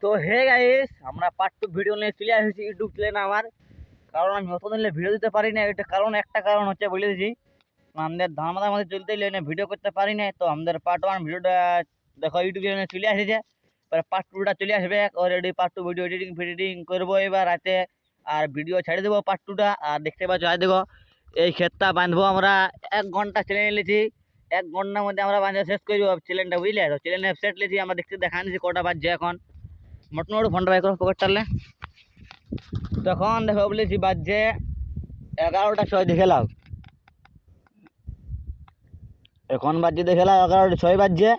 তো hey guys, আমরা part two video নিয়ে চলে আসছি ইউটিউব চ্যানেলে আমার। কারণ আমি অত দিন ভিডিও দিতে পারি না, এটা কারণ একটা কারণ হচ্ছে বলে দিচ্ছি, আমাদের ধামাদার মধ্যে চলতে এলে ভিডিও করতে পারি না। তো আমাদের পার্ট ওয়ান ভিডিওটা দেখো ইউটিউব চ্যানেলে চলে আসছে, এবার পার্ট টুটা চলে আসবে already. Part two video editing ফিডিটিং করবো এবার রাতে, আর ভিডিও ছেড়ে দেবো পার্ট টুটা। আর দেখতে পাচ্ছ আজ দেখো এই ক্ষেতটা বাঁধবো আমরা, 1 ঘন্টা চ্যালেঞ্জ নিয়েছি। 1 ঘন্টার মধ্যে আমরা বাঁধা শেষ করবো চ্যালেঞ্জটা, বুঝলে? তো চ্যালেঞ্জ সেট নিয়েছি আমরা, দেখতে দেখা নিয়েছি কটা বাজছে এখন। মোটামুটি ফোনটা বাই করো পকেট টানলে। তখন দেখো বলেছি বাজছে 11টা 6 দেখে লাও, এখন বাজছে দেখে লাও 11টা 6 বাজছে।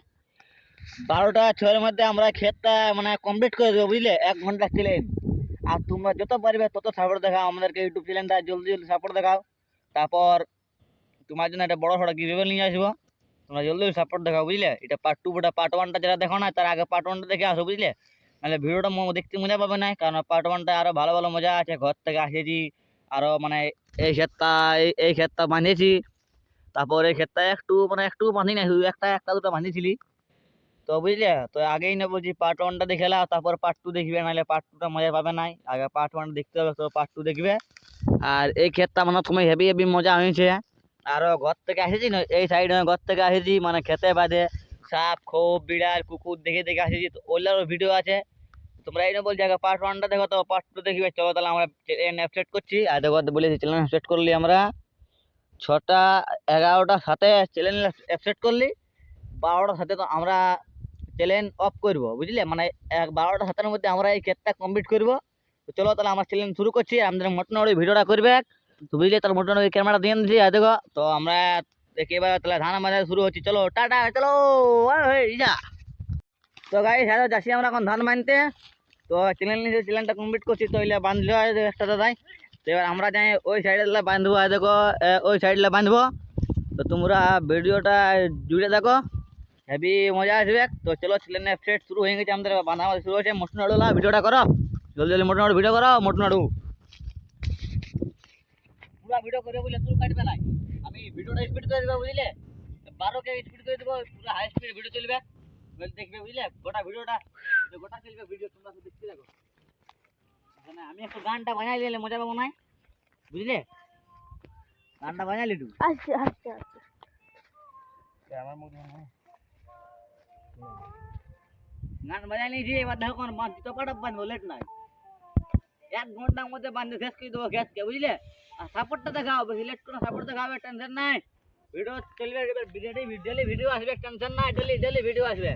12টা 6-এর মধ্যে আমরা ক্ষেতটা মানে কমপ্লিট করে দেবো, বুঝলে? 1 ঘন্টা চ্যালেঞ্জ। আর তোমরা যত পারবে তত সাপোর্ট দেখাও আমাদেরকে, ইউটিউব চ্যানেলটা জলদি জলদি সাপোর্ট দেখাও। তারপর তোমার জন্য একটা বড় সড়ো গিভঅ্যাওয়ে নিয়ে আসবো, তোমরা জলদি সাপোর্ট দেখাও, বুঝলে? এটা পার্ট টু, পার্ট ওয়ানটা যারা দেখো না তার আগে পার্ট ওয়ানটা দেখে আসো, বুঝলে? নাহলে ভিডিওটা দেখতে মজা পাবে না, কারণ পার্ট ওয়ানটা আরো ভালো ভালো মজা আছে। ঘর থেকে আসেছি আরো মানে এই ক্ষেতটা এই ক্ষেতটা বাঁধেছি। তারপর এই ক্ষেতটা একটু বাঁধি না, শুধু একটা দুটো বাঁধিছিলি। তো বুঝলে, তো আগেই না বলছি পার্ট ওয়ানটা দেখে নাও, তারপর পার্ট টু দেখবে, নাহলে পার্ট টুটা মজা পাবে নাই। আগে পার্ট ওয়ান দেখতে হবে, তো পার্ট টু দেখবে। আর এই ক্ষেতটা মানে তুমি হেভি হেভি মজা হয়েছে। আরো ঘর থেকে আসেছি না, এই সাইডে ঘর থেকে আসেছি, মানে খেতে বাদে সাপ খোপ বিড়াল কুকুর দেখে দেখে আসেছি, তো ওইগুলোরও ভিডিও আছে। তোমরা এই না বলছি আগে পার্ট ওয়ানটা দেখো, তো পার্ট টু দেখবে। চলো তাহলে আমরা চ্যানেল সেট করছি। আর দেখো বলেছি চ্যানেল সেট করলি আমরা 6টা 11টা 7-এ চ্যানেল সেট করলি, 12টা 7-এ তো আমরা চ্যানেল অফ করবো, বুঝলে? মানে 12টা 7-এর মধ্যে আমরা এই ক্ষেতটা কমপ্লিট করবো। তো চলো তাহলে আমার চ্যানেল শুরু করছি, আমাদের মোটামুটি ভিডিওটা করবে তো, বুঝলে? তার মোটামুটি ক্যামেরা দিয়ে দিচ্ছি, আর দেখো তো আমরা দেখে এবার তাহলে ধান বাঁধা শুরু হচ্ছে। চলো টাটা, চলো যা। তো গাইস হ্যালো, যাচ্ছি আমরা এখন ধান বাঁধতে। তো চ্যানেলটা কমপ্লিট করছি, তো এগুলো বাঁধলো একটা দাদাই। তো এবার আমরা যাই ওই সাইডে বাঁধবো, আর দেখো ওই সাইডে বাঁধবো। তো তোমরা ভিডিওটা জুড়ে দেখো, হেভি মজা আসবে। তো চলো চ্যানেল সেট শুরু হয়ে গেছে, আমাদের বাঁধা শুরু হয়েছে। মোটনাড়ু ভিডিওটা করো, জলদি জলদি মোটনাড়ু ভিডিও করো। মোটনাড়ু পুরো ভিডিও করে বুঝলে, তুই কাটবে না, আমি ভিডিওটা স্পিড করে দেবো, বুঝলে? 12কে স্পিড করে দেবো, পুরো হাই স্পিড ভিডিও চলবে, দেখবে, বুঝলে? গোটা ভিডিওটা গোটা চলবে ভিডিও, তোমরা দেখতে থাকো। এখানে আমি একটু গানটা বাজাই দিলে মজা পাবো না, বুঝলে? গানটা বাজাইলি একটু। আচ্ছা আচ্ছা আচ্ছা আমার মধ্যে গান বাজাই নিয়েছি, এবার দেখো কোন বাঁধ তো কটা বাঁধবো, লেট নাই। 1 ঘন্টার মধ্যে বাঁধতে শেষ করে দেবো গ্যাসকে, বুঝলে? আর সাপোর্টটা দেখাও, বেশি লেট করে সাপোর্ট দেখাবে, টেনশন নাই। ভিডিও চলবে, ডেলি ভিডিও আসবে, টেনশন নাই, ডেলি ভিডিও আসবে।